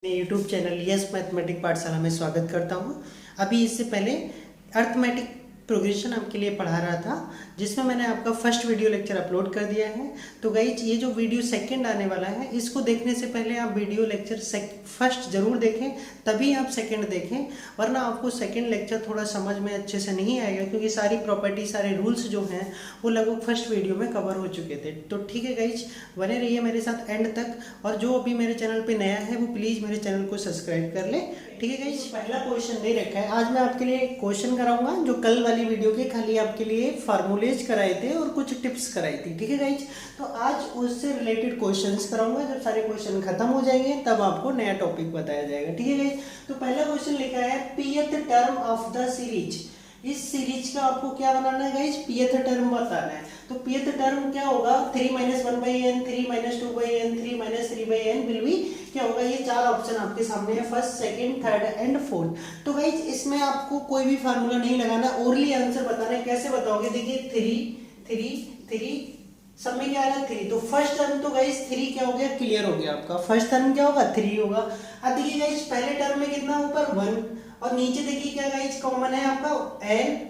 YouTube channel yes mathematic पाठशाला में स्वागत करता हूँ। अभी इससे पहले अर्थमेटिक प्रोग्रेशन आपके लिए पढ़ा रहा था, जिसमें मैंने आपका फर्स्ट वीडियो लेक्चर अपलोड कर दिया है। तो गाइज ये जो वीडियो सेकंड आने वाला है, इसको देखने से पहले आप वीडियो लेक्चर फर्स्ट जरूर देखें, तभी आप सेकंड देखें, वरना आपको सेकंड लेक्चर थोड़ा समझ में अच्छे से नहीं आएगा, क्योंकि सारी प्रॉपर्टी सारे रूल्स जो हैं वो लगभग फर्स्ट वीडियो में कवर हो चुके थे। तो ठीक है गाइज, बने रहिए मेरे साथ एंड तक, और जो अभी मेरे चैनल पर नया है वो प्लीज़ मेरे चैनल को सब्सक्राइब कर ले। ठीक है गाइज, पहला क्वेश्चन दे रखा है। आज मैं आपके लिए क्वेश्चन कराऊंगा जो कल वाली वीडियो के खाली आपके लिए फार्मूलेज कराए थे और कुछ टिप्स कराई थी। ठीक है गाइज, तो आज उससे रिलेटेड क्वेश्चंस कराऊंगा। जब सारे क्वेश्चन खत्म हो जाएंगे तब आपको नया टॉपिक बताया जाएगा। ठीक है गाइज, तो पहला क्वेश्चन लिखा है पीएथ टर्म ऑफ द सीरीज। इस सीरीज का आपको क्या बनाना है गाइज? पीएथ टर्म बताना है। तो पीएथ टर्म क्या होगा? 3 - 1/n, 3 - 2/n, 3 - 3/n will be क्या होगा? ये चार ऑप्शन आपके सामने है, first, second, third and fourth. तो गाइज इसमें आपको कोई भी फार्मूला नहीं लगाना, ओरली आंसर बताना है। कैसे बताओगे? देखिए 3 सब में क्या आ रहा है? 3। तो फर्स्ट टर्म तो गाइज 3 क्या हो गया? क्लियर हो गया आपका। फर्स्ट टर्म क्या होगा? 3 होगा। अब देखिए गाइज पहले टर्म में कितना ऊपर 1, और नीचे देखिए क्या गाइज कॉमन है आपका n।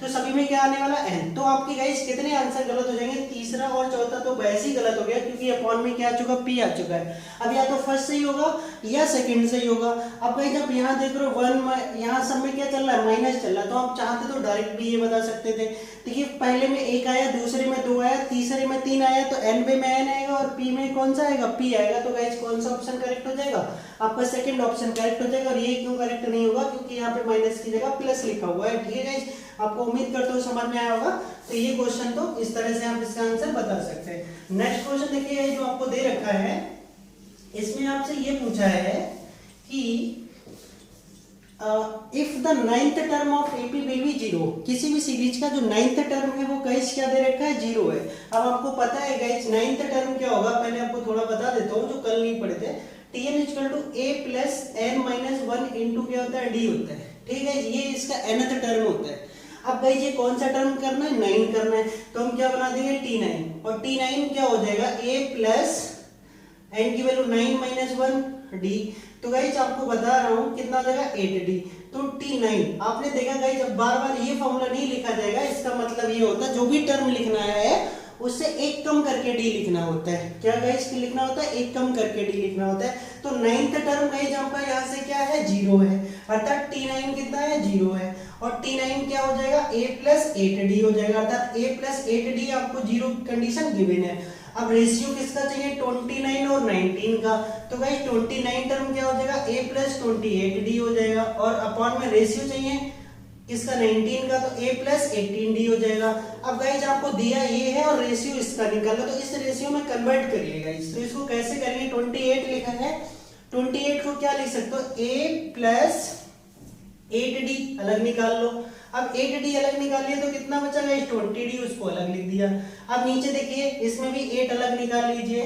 तो सभी में क्या आने वाला n। तो आपके गाइज कितने आंसर गलत हो जाएंगे? तीसरा और चौथा तो वैसे ही गलत हो गया, क्योंकि अपॉन में क्या आ चुका? p आ चुका है। अब या तो फर्स्ट सही होगा या सेकंड सही होगा। अब गाइज आप यहाँ देख रहे हो 1, यहाँ सब में क्या चल रहा है? माइनस चल रहा है। तो आप चाहते तो डायरेक्ट भी ये बता सकते थे। देखिए पहले में 1 आया, दूसरे में 2 आया, तीसरे में 3 आया, तो n में n आएगा और p में कौन सा आएगा? p आएगा। तो गाइज कौन सा ऑप्शन करेक्ट हो जाएगा? आपका सेकंड ऑप्शन करेक्ट हो जाएगा। और ये क्यों करेक्ट नहीं होगा? क्योंकि यहाँ पे माइनस की जगह प्लस लिखा हुआ है। ठीक है गाइज, आपको उम्मीद करता हूँ समझ में आया होगा। तो ये क्वेश्चन तो इस तरह से आप इसका आंसर बता सकते हैं। नेक्स्ट क्वेश्चन देखिए जो आपको दे रखा है, इसमें आपसे ये पूछा है कि if the 9th term of AP will be 0। किसी भी सीरीज का जो 9th टर्म है वो गाइस क्या दे रखा है? 0 है। अब आपको पता है गाइस 9th टर्म क्या होगा? पहले आपको थोड़ा बता देता हूँ जो कल नहीं पढ़े थे। tn = a + n - 1 * क्या होता है? d होता है। ठीक है, ये इसका nth टर्म होता है। अब गाइस ये कौन सा टर्म करना है? 9 करना है। तो हम क्या बना देंगे? t9। और t9 क्या हो जाएगा? a + n की वैल्यू 9 - 1 d। तो गाइस आपको बता रहा हूं कितना आ जाएगा? 8d। तो t9 आपने देखा गाइस, अब बार बार ये फॉर्मूला नहीं लिखा जाएगा। इसका मतलब ये होता है जो भी टर्म लिखना है उससे एक कम करके d लिखना होता है। क्या गाइस लिखना होता है? एक कम करके d लिखना होता है। तो 9th टर्म गाइस आपका यहाँ से क्या है? 0 है, अर्थात t9 कितना है? 0 है। और t9 क्या हो जाएगा? a + 8d हो जाएगा, अर्थात a + 8d आपको 0 कंडीशन गिवन है। अब रेशियो किसका चाहिए? 29 और 19 का। तो गाइस 29 टर्म क्या हो जाएगा? a + 28d हो जाएगा। और अपॉन में रेशियो चाहिए किसका? 19 का, तो a + 18d हो जाएगा। अब गाइस आपको दिया ये है और रेशियो इसका निकालना, तो इस रेशियो में कन्वर्ट करिए गाइस। तो इसको कैसे करेंगे? 28 लिखा है, 28 को क्या लिख सकते हो? a + 8d अलग निकाल लो। अब 8d अलग निकाल लिया तो कितना बचा गाइस? 20d, उसको अलग लिख दिया। अब नीचे देखिए इसमें भी 8 अलग निकाल लीजिए।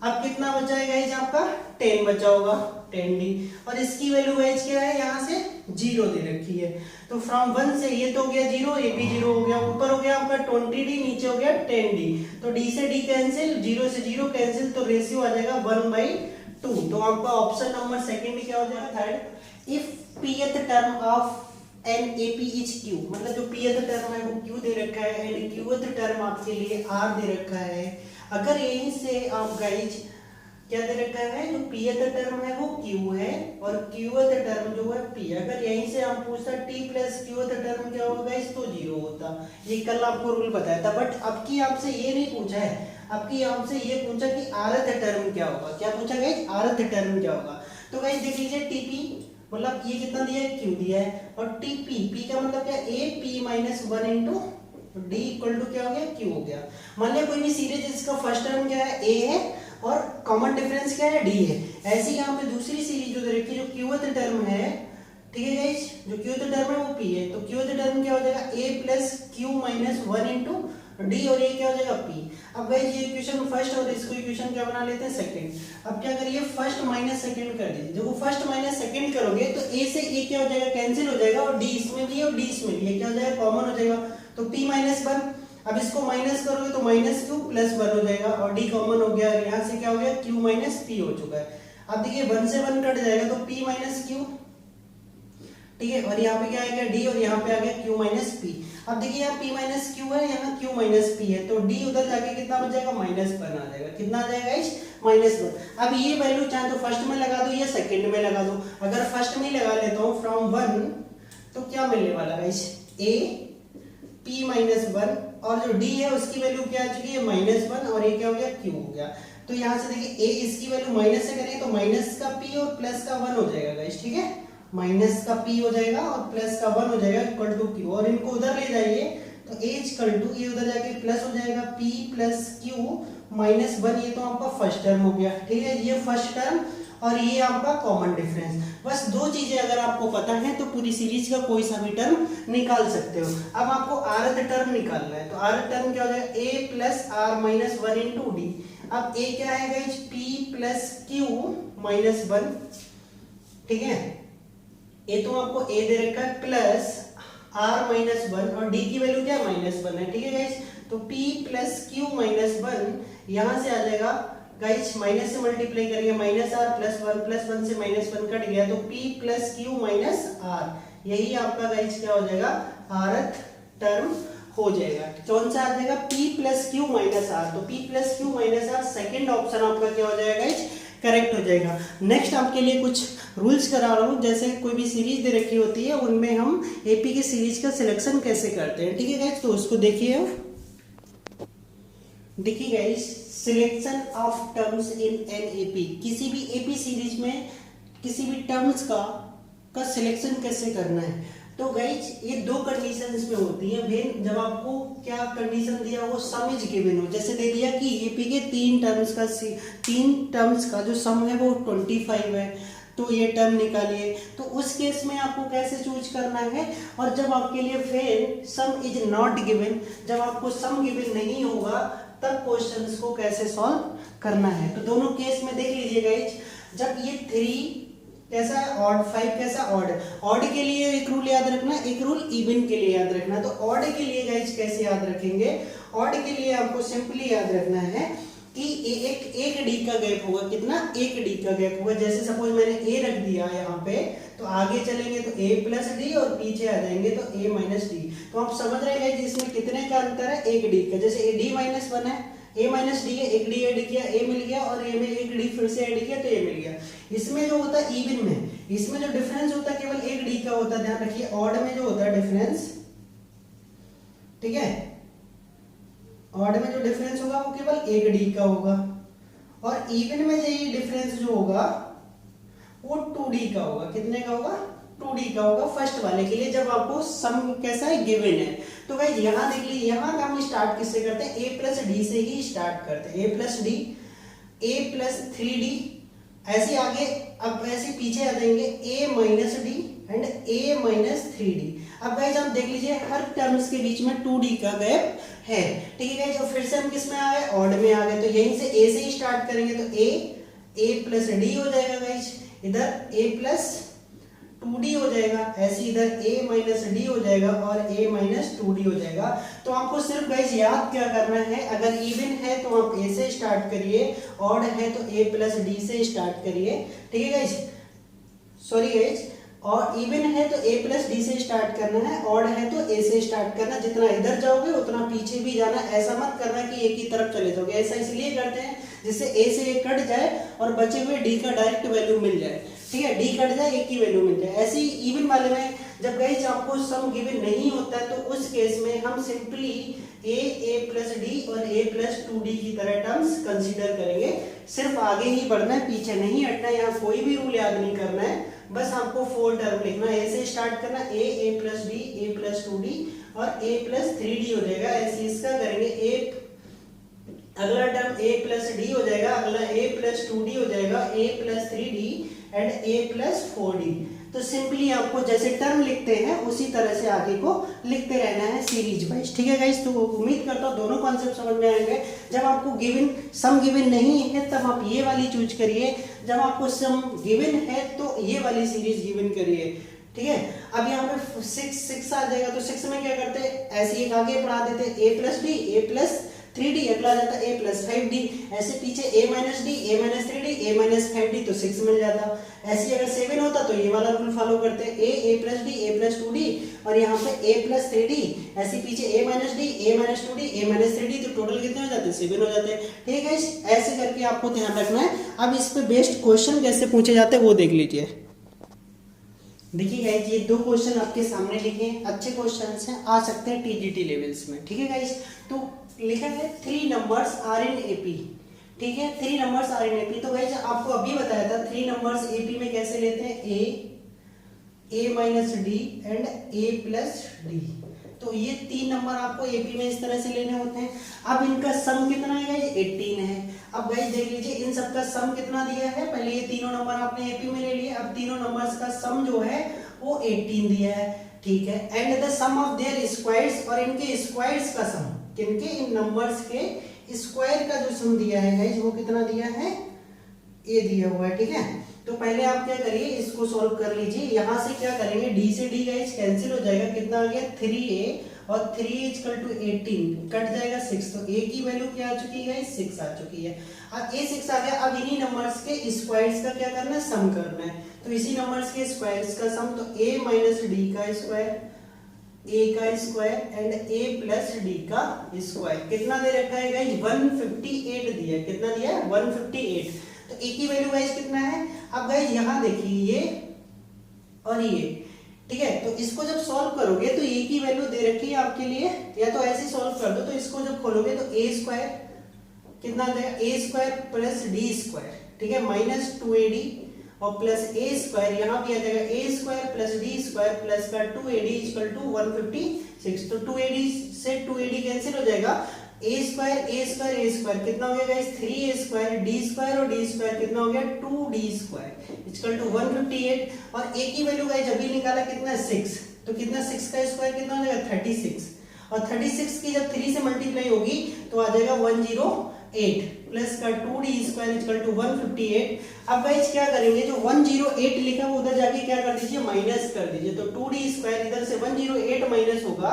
अब कितना बचा है गाइस? आपका 10 बचा होगा, 10d। और इसकी वैल्यू गाइस क्या है? यहाँ से 0 दे रखी है। तो फ्रॉम 1 से ये तो हो गया 0, ये भी 0 हो गया। ऊपर हो गया आपका 20d, नीचे हो गया 10d। तो d से d कैंसिल, 0 से 0 कैंसिल, तो रेशियो आ जाएगा 1/2। तो आपका ऑप्शन नंबर सेकंड क्या हो जाएगा? Third. If pth term of an AP is q, मतलब जो pth टर्म है वो q दे रखा है एंड qth टर्म आपके लिए r दे रखा है। अगर यहीं से आप गाइज क्या दे रखा है? जो pth टर्म है वो q है और qth टर्म जो है p। अगर यहीं से आप पूछता t + qth टर्म क्या होगा गाइज, तो 0 होता। ये कल आपको रूल बताया था। बट अब की आपसे ये नहीं पूछा है, अब की आपसे ये पूछा कि rth टर्म क्या होगा। क्या पूछा गाइज? rth टर्म क्या होगा। तो गाइज देख लीजिए tp मतलब ये कितना दिया है? q दिया है। और tp, p का मतलब क्या? a p - 1 * d = क्या हो गया? q हो गया। मान लिया कोई भी सीरीज जिसका फर्स्ट टर्म क्या है? a है और कॉमन डिफरेंस क्या है? d है। ऐसे ही यहाँ पे दूसरी सीरीज जो दे रखी है जो qth टर्म है, ठीक है गाइस, जो qth टर्म है वो p है। तो qth टर्म क्या हो जाएगा? a + q - 1 * d, और ये क्या हो जाएगा? p। अब गाइस ये इक्वेशन फर्स्ट और इसको इक्वेशन क्या बना लेते हैं? सेकंड। अब क्या करिए? फर्स्ट माइनस सेकंड कर दीजिए। देखो फर्स्ट माइनस सेकंड करोगे तो a से a क्या हो जाएगा? कैंसिल हो जाएगा, और d इसमें भी है और d इसमें भी है, क्या हो जाएगा? कॉमन हो जाएगा। तो p - 1। अब इसको माइनस करोगे तो -q + 1 हो जाएगा, और d कॉमन हो गया, यहाँ से क्या हो गया? q - p हो चुका है। अब देखिए 1 से 1 कट जाएगा तो p माइनस क्यू, ठीक है, और यहाँ पे क्या आएगा d और यहाँ पे आ गया q माइनस पी। अब देखिए यहाँ p माइनस क्यू है, यहाँ q माइनस पी है, तो d उधर जाके कितना बच जाएगा, -1 आ जाएगा। कितना आ जाएगा इस -1। अब ये वैल्यू चाहे तो फर्स्ट में लगा दो या सेकंड में लगा दो। अगर फर्स्ट में लगा लेता हूँ फ्रॉम 1 तो क्या मिलने वाला है, a p माइनस 1 और जो d है उसकी वैल्यू क्या आ चुकी है, -1 और ये क्या हो गया, q हो गया। तो यहाँ से देखिए a इसकी वैल्यू माइनस से करेंगे तो माइनस का p और प्लस का 1 हो जाएगा गाइस, ठीक है, माइनस का p हो जाएगा और प्लस का 1 हो जाएगा इक्वल टू q, और इनको उधर ले जाइए तो a इक्वल टू ये उधर जाके प्लस हो जाएगा p प्लस q माइनस 1, ये तो आपका फर्स्ट टर्म हो गया, ठीक है, ये फर्स्ट टर्म और ये आपका कॉमन डिफरेंस। बस दो चीजें अगर आपको पता है तो पूरी सीरीज का कोई सा भी टर्म निकाल सकते हो। अब आपको rth टर्म निकालना है, तो rth टर्म क्या हो जाएगा, a plus r minus 1 into D. अब a क्या है guys, p plus q minus 1, ठीक है, ये तो आपको a दे रखा है प्लस r माइनस 1 और d की वैल्यू क्या है, -1 है, ठीक है गाइस। तो p प्लस q माइनस 1 यहां से आ जाएगा गाइस, माइनस से मल्टीप्लाई करेंगे -r प्लस 1 से -1 कट गया तो p plus q minus r, यही आपका गाइस क्या हो जाएगा, rth टर्म हो जाएगा। कौन सा आ जाएगा, p plus q minus r, तो p plus q minus r second option आपका क्या हो जाएगा गाइस, करेक्ट हो जाएगा। नेक्स्ट आपके लिए कुछ रूल्स करा रहा हूँ, जैसे कोई भी सीरीज दे रखी होती है उनमें हम एपी की सीरीज का सिलेक्शन कैसे करते हैं, ठीक है गाइस, तो उसको देखिए। देखिए guys, selection of terms in an AP, किसी भी एपी सीरीज में किसी भी टर्म्स का सिलेक्शन कैसे करना है। तो गाइस ये दो कंडीशंस में होती है वेन, जब आपको क्या कंडीशन दिया वो सम इज गिवन हो, जैसे दे दिया कि एपी के तीन टर्म्स का जो सम है वो 25 है, तो ये टर्म निकालिए। तो उस केस में आपको कैसे चूज करना है, और जब आपके लिए when some is not given, जब आपको सम गिवन नहीं होगा तब क्वेश्चंस को कैसे सॉल्व करना है। तो दोनों केस में देख लीजिए गाइस, जब ये 3 कैसा है ऑड, 5 कैसा ऑड, ऑड के लिए एक रूल याद रखना, एक रूल इवन के लिए याद रखना। तो ऑड के लिए गाइस कैसे याद रखेंगे, ऑड के लिए आपको सिंपली याद रखना है कि एक डी का गैप होगा, कितना, एक डी का गैप होगा। जैसे सपोज मैंने ए रख दिया यहाँ पे, तो आगे चलेंगे तो a प्लस डी और पीछे आ जाएंगे तो a माइनस डी। तो आप समझ रहे हैं इसमें कितने का अंतर है, एक डी का। जैसे d माइनस 1 है, a माइनस डी है, एक डी ऐड किया a मिल गया, और a में एक डी फिर से ऐड किया तो a मिल गया। इसमें जो होता है इवन में, इसमें जो डिफरेंस होता है केवल एक डी का होता है, ध्यान रखिए। ऑड में जो होता है डिफरेंस, ठीक है, ऑड में जो डिफरेंस होगा वो केवल एक डी का होगा, और इवन में ये डिफरेंस जो होगा वो 2d का होगा। कितने का होगा, 2d का होगा फर्स्ट वाले के लिए, जब आपको सम कैसा है, गिवन है। तो गाइस यहाँ देख लीजिए, यहाँ का हम स्टार्ट किससे करते हैं, a प्लस डी से ही स्टार्ट करते हैं, a plus D, a plus 3d, ऐसे आगे, अब ऐसे पीछे आ जाएंगे a minus D and a minus 3d। अब गाइस आप देख लीजिए हर टर्म्स के बीच में 2d का गैप है, ठीक है गाइस। और फिर से हम किस में आ गए, ऑड में आ गए, तो यहीं से a से ही स्टार्ट करेंगे तो a प्लस डी हो जाएगा गाइस, इधर a प्लस 2d हो जाएगा, ऐसे इधर a माइनस डी हो जाएगा और a माइनस 2d हो जाएगा। तो आपको सिर्फ गाइस याद क्या करना है, अगर इवन है तो आप a से स्टार्ट करिए, ऑड है तो a प्लस डी से स्टार्ट करिए, ठीक है गाइस, सॉरी गाइस, और इवन है तो a प्लस डी से स्टार्ट करना है, ऑड है तो a से स्टार्ट करना। जितना इधर जाओगे उतना पीछे भी जाना, ऐसा मत करना कि एक ही तरफ चले जाओगे। ऐसा इसलिए करते हैं जिससे a से a कट जाए और बचे हुए d का डायरेक्ट वैल्यू मिल जाए, ठीक है, d कट जाए एक की वैल्यू मिल जाए। ऐसे ही इवन वाले में जब गाइस आपको सम गिवन नहीं होता है तो उस केस में हम सिंपली a प्लस डी और a प्लस 2d की तरह टर्म्स कंसीडर करेंगे। सिर्फ आगे ही बढ़ना है, पीछे नहीं हटना है, यहाँ कोई भी रूल याद नहीं करना है, बस आपको 4 टर्म लिखना है, a से स्टार्ट करना, a plus D, a plus 2d और a प्लस 3d हो जाएगा। ऐसे इसका करेंगे, अगला टर्म a प्लस डी हो जाएगा, अगला a प्लस 2d हो जाएगा, a plus 3d and a plus 4d। तो सिंपली आपको जैसे टर्म लिखते हैं उसी तरह से आगे को लिखते रहना है सीरीज वाइज, ठीक है गाइस। तो उम्मीद करता हूँ दोनों कॉन्सेप्ट समझ में आएंगे। जब आपको गिवन सम गिवन नहीं है तब आप ये वाली चूज करिए, जब आपको सम गिवन है तो ये वाली सीरीज गिवन करिए, ठीक है। अब यहाँ पे 6 आ जाएगा, तो 6 में क्या करते हैं, ऐसे एक आगे बढ़ा देते हैं, a plus D, a plus 3d, अगला आ जाता ए प्लस 5d, ऐसे पीछे a minus D, a minus 3d, a minus 5d तो 6 मिल जाता। ऐसे अगर 7 होता तो ये वाला रूल फॉलो करते हैं, a plus D, a plus 2d और यहाँ पे a प्लस 3d, ऐसे पीछे a minus D, a minus 2d, a minus 3d तो टोटल कितने हो जाते हैं 7 हो जाते हैं। ठीक है, ऐसे करके आपको ध्यान रखना है। अब इस पे बेस्ड क्वेश्चन कैसे पूछे जाते हैं वो देख लीजिए। देखिए गाइस, ये 2 क्वेश्चन आपके सामने लिखे हैं, अच्छे क्वेश्चंस हैं, आ सकते हैं टीजीटी लेवल्स में। ठीक है गाइस, तो लिखा है 3 नंबर्स आर इन एपी। ठीक है, 3 नंबर्स आर इन एपी। तो गाइस आपको अभी बताया था 3 नंबर्स एपी में कैसे लेते हैं, A minus D and A plus D. तो ये 3 नंबर आपको एपी में इस तरह से लेने होते हैं। अब इनका सम कितना है गाइस, 18 है। अब गाइस देख लीजिए इन सबका सम कितना दिया है, पहले ये तीनों नंबर आपने एपी में ले लिए, अब तीनों नंबर्स का सम जो है वो 18 दिया है। ठीक है, and the sum of their squares, और इनके स्क्वायर्स का सम, किनके, इन नंबर्स के स्क्वायर का जो सम दिया है गाइस वो कितना दिया है, ये दिया हुआ है। ठीक है, तो पहले आप क्या करिए, इसको सॉल्व कर लीजिए। यहां से क्या करेंगे, डी से डी गाइस कैंसिल हो जाएगा, कितना आ गया 3a और 3 इक्वल टू 18 कट जाएगा 6, तो a की वैल्यू क्या आ चुकी है, 6 आ चुकी है। अब a 6 आ गया, अब इन्हीं नंबर्स के स्क्वायर्स का क्या करना है, सम करना है। तो इसी नंबर्स के स्क्वायर्स का सम, तो a माइनस डी का स्क्वायर, a का square and a plus d का स्क्वायर कितना दे रखा है गाइस, 158 दिया है। कितना दिया है, 158। तो a की वैल्यू गाइस कितना है, अब गाइस यहां देखिए ये और ये, ठीक है, तो इसको जब सॉल्व करोगे तो a की वैल्यू दे रखी है आपके लिए, या तो ऐसे सॉल्व कर दो, तो इसको जब खोलोगे तो a स्क्वायर कितना देगा, a square plus d square, ठीक है, माइनस 2ad और प्लस a स्क्वायर, यहां भी आ जाएगा a square plus d square plus का 2ad इक्वल टू 156। तो 2ad से 2ad कैंसिल हो जाएगा, a स्क्वायर कितना हो गया guys, 3a square, d square और d स्क्वायर कितना हो गया 2d स्क्वायर इक्वल टू 158। और a की वैल्यू गाइस अभी निकाला कितना है 6, तो कितना 6 का स्क्वायर कितना हो जाएगा 36, और 36 की जब 3 से मल्टीप्लाई होगी तो आ जाएगा 108 प्लस का 2d स्क्वायर इक्वल टू 158। अब गाइस क्या करेंगे, जो 108 लिखा वो उधर जाके क्या कर दीजिए, माइनस कर दीजिए। तो 2d स्क्वायर इधर से 108 माइनस होगा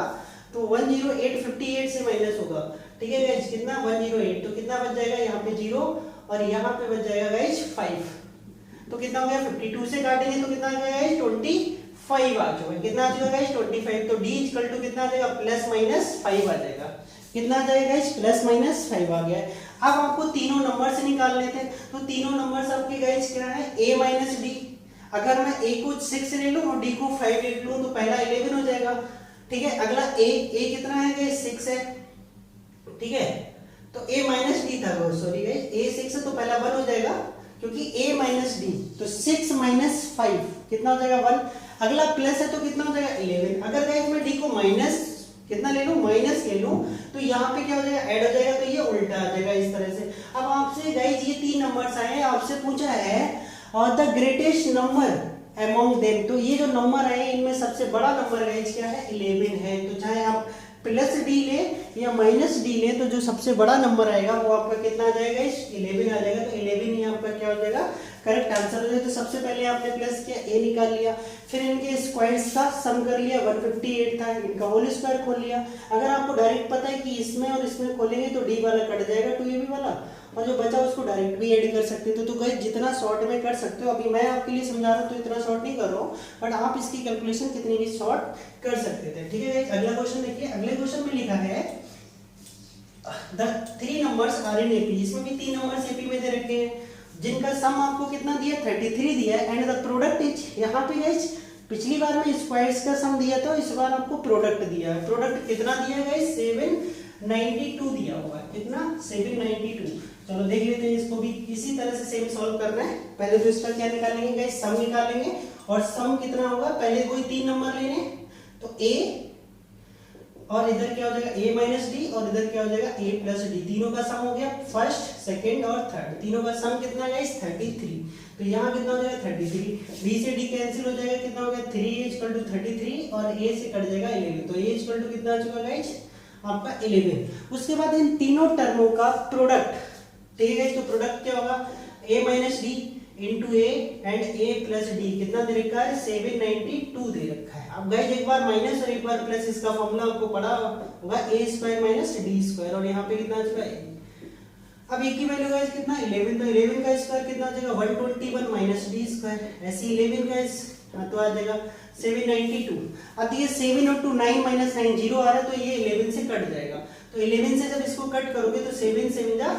तो 108 58 से माइनस होगा। ठीक है गाइस, कितना 108, तो कितना बच जाएगा यहाँ पे 0 और यहाँ पे बच जाएगा गाइस 5, तो कितना हो गया 52 से काटेंगे तो कितना आ जाएगा गाइस 25 आ चुका है। कितना आ चुका गाइस 25, तो d इक्वल टू कितना आ जाएगा प्लस माइनस 5 आ जाएगा। कितना आ जाएगा गाइस, प्लस माइनस 5 आ गया। अब आपको तीनों नंबर से निकालने थे, तो तीनों नंबर्स आपके गाइस क्या है, a माइनस डी। अगर मैं a को 6 ले लूं और d को 5 ले लूं तो पहला 11 हो जाएगा। ठीक है, अगला a कितना है गाइस 6 है। ठीक है, तो a माइनस डी था, सॉरी गाइस a 6 है तो पहला 1 हो जाएगा क्योंकि a माइनस डी, तो 6 माइनस 5 कितना हो जाएगा 1। अगला प्लस है तो कितना हो जाएगा 11। अगर गाइस मैं d को माइनस कितना ले लूं, माइनस ले लूं, तो यहाँ पे क्या हो जाएगा ऐड हो जाएगा, तो ये उल्टा आ जाएगा इस तरह से। अब आपसे गाइस ये 3 नंबर्स आए हैं, आपसे पूछा है और the greatest number among them, तो ये जो नंबर है इनमें सबसे बड़ा नंबर गाइस क्या है 11 है। तो चाहे आप प्लस डी ले या माइनस डी ले, तो जो सबसे बड़ा नंबर आएगा वो आपका कितना आ जाएगा, 11 आ जाएगा। तो 11 ही आपका क्या हो जाएगा, करेक्ट आंसर हो जाएगा। तो सबसे पहले आपने प्लस किया, a निकाल लिया, फिर इनके स्क्वायर्स का सम कर लिया, 158 था, इनका होल स्क्वायर खोल लिया। अगर आपको डायरेक्ट पता है कि इसमें और इसमें खोलेंगे तो d वाला कट जाएगा 2ab वाला, और जो बचा उसको डायरेक्ट भी ऐड कर सकते थे। तो गाइस जितना शॉर्ट में कर सकते हो, अभी मैं आपके लिए समझा रहा हूं तो इतना शॉर्ट नहीं कर रहा हूं, बट आप इसकी कैलकुलेशन कितनी भी शॉर्ट कर सकते थे। ठीक है गाइस, अगला क्वेश्चन देखिए। अगले क्वेश्चन में लिखा है the 3 numbers are in AP, इसमें भी 3 नंबर्स एपी में दे रखे हैं जिनका सम आपको कितना दिया 33 दिया है, एंड द प्रोडक्ट इज, यहाँ पे गाइस पिछली बार में स्क्वायर्स का सम दिया था, इस बार आपको प्रोडक्ट दिया है। प्रोडक्ट कितना दिया है गाइस 792 दिया हुआ है। कितना 792। चलो देख लेते हैं इसको भी, इसी तरह से सेम सॉल्व करना है। पहले तो इसका क्या निकालेंगे गाइस, सम निकालेंगे, और सम कितना होगा, पहले कोई 3 नंबर लेने, तो a और इधर क्या हो जाएगा a माइनस डी, और इधर क्या हो जाएगा a प्लस डी। तीनों का सम हो गया फर्स्ट, सेकंड और थर्ड, तीनों का सम कितना गाइस 33। तो यहाँ कितना हो जाएगा 33, d से d कैंसिल हो जाएगा, कितना हो गया 3a इक्वल टू 33 और a से कट जाएगा 11, तो a इक्वल टू कितना आ चुका गाइस आपका 11। उसके बाद इन तीनों टर्मों का प्रोडक्ट, ठीक है, तो प्रोडक्ट क्या होगा a minus D, into A and A plus D कितना दे रखा है 792 दे रखा है। अब गाइस एक बार माइनस और एक बार प्लस, इसका फॉर्मूला आपको पढ़ा होगा ए स्क्वायर माइनस डी स्क्वायर, और यहाँ पे कितना आ चुका है। अब ए की वैल्यू गाइस कितना 11, तो 11 का स्क्वायर कितना आ जाएगा 121 माइनस डी स्क्वायर, ऐसे 11 गाइस तो आ जाएगा 792। अब ये 7 और 2 9 माइनस 9 0 आ रहा है, तो ये 11 से कट जाएगा, तो 11 से जब इसको कट करोगे तो 7 7 जा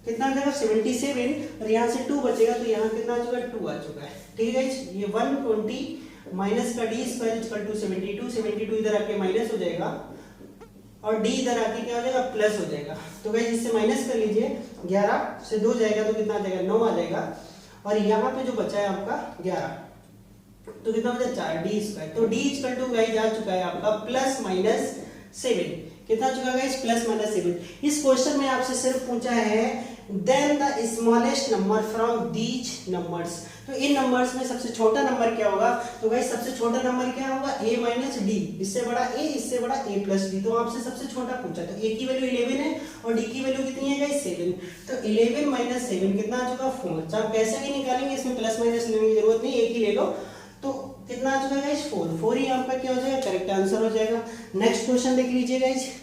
कितना आ जाएगा 77, और यहाँ से 2 बचेगा, तो यहाँ कितना आ चुका है 2 आ चुका है। ठीक है, ये 120 माइनस का डी स्क्वायर इक्वल टू 72, 72 इधर आके माइनस हो जाएगा और डी इधर आके क्या हो जाएगा प्लस हो जाएगा। तो गाइस इससे माइनस कर लीजिए, 11 से 2 जाएगा तो कितना आ जाएगा 9 आ जाएगा, और यहाँ पे जो बचा है आपका 11 तो कितना बचा 4 डी स्क्वायर। तो डी इक्वल टू गाइस आ चुका है आपका प्लस माइनस 7, कितना चुका गाइस प्लस माइनस 7। इस क्वेश्चन में आपसे सिर्फ पूछा है then the smallest number from these numbers, तो इन नंबर्स में सबसे छोटा नंबर क्या होगा। तो गाइस सबसे छोटा नंबर क्या होगा a माइनस डी, इससे बड़ा a इससे बड़ा a प्लस डी, तो आपसे सबसे छोटा पूछा, तो a की वैल्यू 11 है और d की वैल्यू कितनी है गाइस 7, तो 11 माइनस 7 कितना आ चुका 4। चाहे कैसे भी निकालेंगे, इसमें प्लस माइनस लेने की जरूरत नहीं, एक ही ले लो, तो कितना आ चुका गाइस 4 ही आपका क्या हो जाएगा करेक्ट आंसर हो जाएगा। नेक्स्ट क्वेश्चन देख लीजिए गाइस,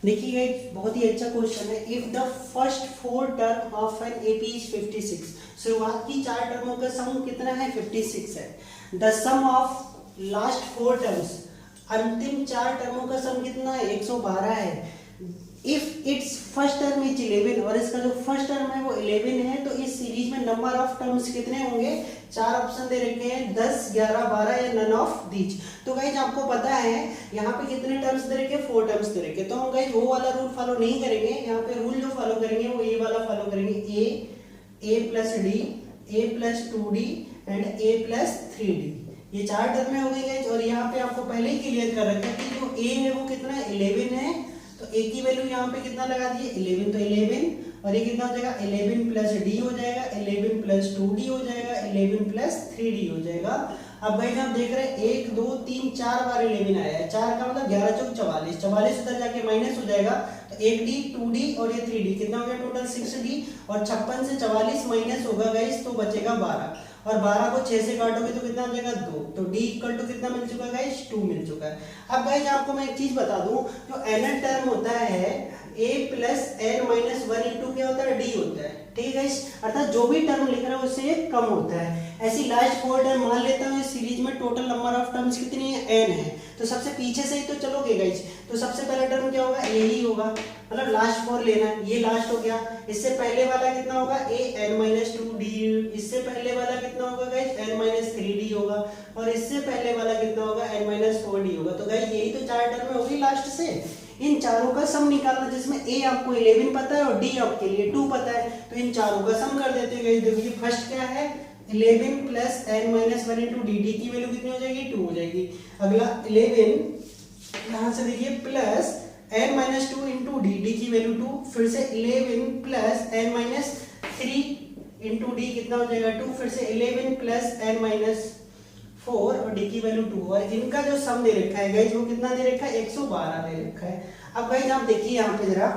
देखिए गाइस बहुत ही अच्छा क्वेश्चन है। If the first 4 term of an AP is 56, शुरुआत की 4 टर्मों का सम कितना है 56 है। The sum of last 4 terms, अंतिम 4 टर्मों का सम कितना है 112 है। If it's first term is 11, और इसका जो फर्स्ट टर्म है वो 11 है, तो इस सीरीज में नंबर ऑफ टर्म्स कितने होंगे, 4 ऑप्शन दे रखे हैं 10 11 12 या नन ऑफ दीज। तो गाइज आपको पता है यहाँ पे कितने टर्म्स दे रखे, 4 टर्म्स दे रखे, तो हम गाइज वो वाला रूल फॉलो नहीं करेंगे, यहाँ पे रूल जो फॉलो करेंगे वो ये वाला फॉलो करेंगे, A plus D, A plus 2d and A plus 3d, ये 4 टर्में हो गई गाइज। और यहाँ पे आपको पहले ही क्लियर कर रखा है कि जो ए है वो कितना है 11 है, तो a की वैल्यू यहाँ पे कितना लगा दिए 11, तो 11 और ये कितना हो जाएगा 11 प्लस डी हो जाएगा, 11 प्लस 2d हो जाएगा, 11 प्लस 3d हो जाएगा। अब भाई आप देख रहे हैं 1 2 3 4 बार 11 आया है, 4 का मतलब 11 चौक 44, 44 उधर जाके माइनस हो जाएगा, तो 1d 2d और ये 3d कितना हो गया टोटल 6d, और 56 से 44 माइनस होगा गाइस तो बचेगा 12, और 12 को 6 से काटोगे तो कितना आ जाएगा 2, तो d इक्वल टू कितना मिल चुका है गाइस 2 मिल चुका है। अब गाइस आपको मैं एक चीज बता दूं, जो nth टर्म होता है a plus n minus 1 into क्या होता है d होता है, ठीक है गाइस, अर्थात जो भी टर्म लिख रहा है उससे कम होता है। ऐसी लास्ट 4 टर्म मान लेता हूँ इस सीरीज में टोटल नंबर ऑफ टर्म्स कितनी है n है, तो सबसे पीछे से ही तो चलोगे गाइस, तो सबसे पहला टर्म क्या होगा a ही होगा, मतलब लास्ट 4 लेना है, ये लास्ट हो गया। इससे पहले वाला कितना होगा a n माइनस 2d, इससे पहले वाला कितना होगा गाइस n माइनस 3d होगा, और इससे पहले वाला कितना होगा n माइनस 4d होगा। तो गाइस यही तो 4 टर्म होगी लास्ट से, इन चारों का सम निकालना, जिसमें a आपको 11 पता है और d आपके लिए 2 पता है, तो इन चारों का सम कर देते हैं गाइस। देखिए फर्स्ट क्या है 11 plus n minus 1 into D, की वैल्यू कितनी हो जाएगी 2 हो जाएगी। अगला 11 यहाँ से देखिए plus n minus 2 into D, की वैल्यू 2, फिर से 11 plus n minus 3 into D कितना हो जाएगा 2, फिर से 11 प्लस n माइनस 4 और d की वैल्यू 2, और इनका जो सम दे रखा है गाइस वो कितना दे रखा है 112 दे रखा है। अब गाइस आप देखिए यहाँ पे जरा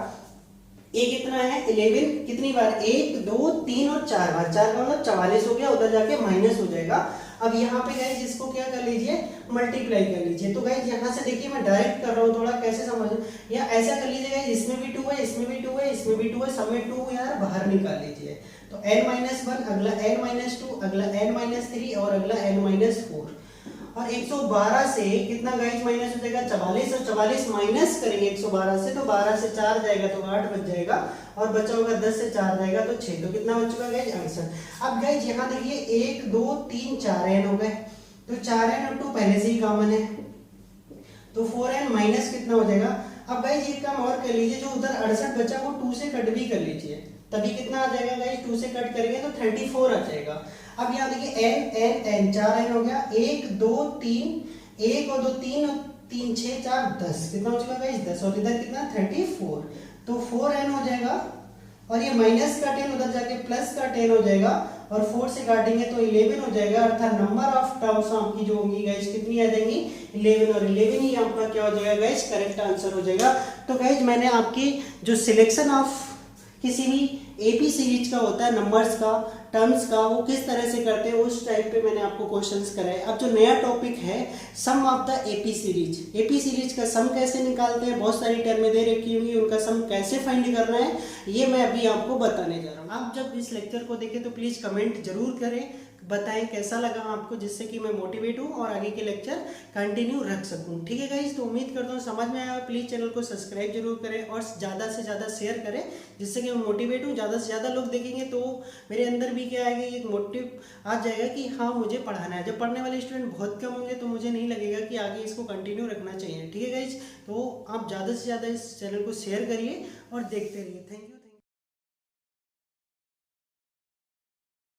a कितना है 11 कितनी बार 1 2 3 और 4 बार, 4 का मतलब 44 हो गया, उधर जाके माइनस हो जाएगा। अब यहाँ पे गाइस इसको क्या कर लीजिए मल्टीप्लाई कर लीजिए, तो गाइस यहाँ से देखिए मैं डायरेक्ट कर रहा हूँ, थोड़ा कैसे समझ, या ऐसा कर लीजिए गाइस इसमें भी 2 है, इसमें भी 2 है, इसमें भी 2 है, सब में 2 यार बाहर निकाल लीजिए, तो n माइनस 1 अगला n माइनस 2 अगला n माइनस 3 और अगला n माइनस 4, और 112 से कितना गाइस माइनस हो जाएगा 44, और 44 माइनस करेंगे 112 से तो 12 से 4 जाएगा तो 8 बच जाएगा, और बचा होगा 10 से 4 जाएगा तो 6, तो कितना बच चुका गाइस आंसर। अब गाइस यहाँ देखिए 1 2 3 4 n हो गए, तो 4n और 2 पहले से ही कॉमन है, तो 4n माइनस कितना हो जाएगा। अब गाइस एक काम और कर लीजिए, जो उधर 68 बचा वो 2 से कट भी कर लीजिए, तभी कितना आ जाएगा गाइस 2 से कट करेंगे तो 34 आ जाएगा। अब यहाँ देखिए n 4n हो गया, 1 2 3 1 और 2 3 और 3 6 4 10, कितना हो चुका गाइस 10, और इधर कितना 34, तो 4n हो जाएगा, और ये माइनस का 10 उधर जाके प्लस का 10 हो जाएगा, और 4 से काटेंगे तो 11 हो जाएगा, अर्थात नंबर ऑफ टर्म्स आपकी जो होंगी गाइस कितनी आ जाएंगी 11, और 11 ही आपका क्या हो जाएगा गाइस करेक्ट आंसर हो जाएगा। तो गाइस मैंने आपकी जो सिलेक्शन ऑफ किसी भी एपी सीरीज का होता है, नंबर्स का, टर्म्स का, वो किस तरह से करते हैं उस टाइप पे मैंने आपको क्वेश्चंस कराए। अब जो नया टॉपिक है sum of the AP series, AP series का सम कैसे निकालते हैं, बहुत सारी टर्में दे रखी होंगी, उनका सम कैसे फाइंड करना है ये मैं अभी आपको बताने जा रहा हूँ। आप जब इस लेक्चर को देखें तो प्लीज़ कमेंट जरूर करें, बताएं कैसा लगा आपको, जिससे कि मैं मोटिवेट हूँ और आगे के लेक्चर कंटिन्यू रख सकूँ। ठीक है गाइस, तो उम्मीद करता हूँ समझ में आया। प्लीज़ चैनल को सब्सक्राइब जरूर करें और ज़्यादा से ज़्यादा शेयर करें, जिससे कि मैं मोटिवेट हूँ। ज़्यादा से ज़्यादा लोग देखेंगे तो मेरे अंदर भी क्या आएगा, एक मोटिव आ जाएगा कि हाँ मुझे पढ़ाना है। जब पढ़ने वाले स्टूडेंट बहुत कम होंगे तो मुझे नहीं लगेगा कि आगे इसको कंटिन्यू रखना चाहिए। ठीक है गाइस, तो आप ज़्यादा से ज़्यादा इस चैनल को शेयर करिए और देखते रहिए। Thank you.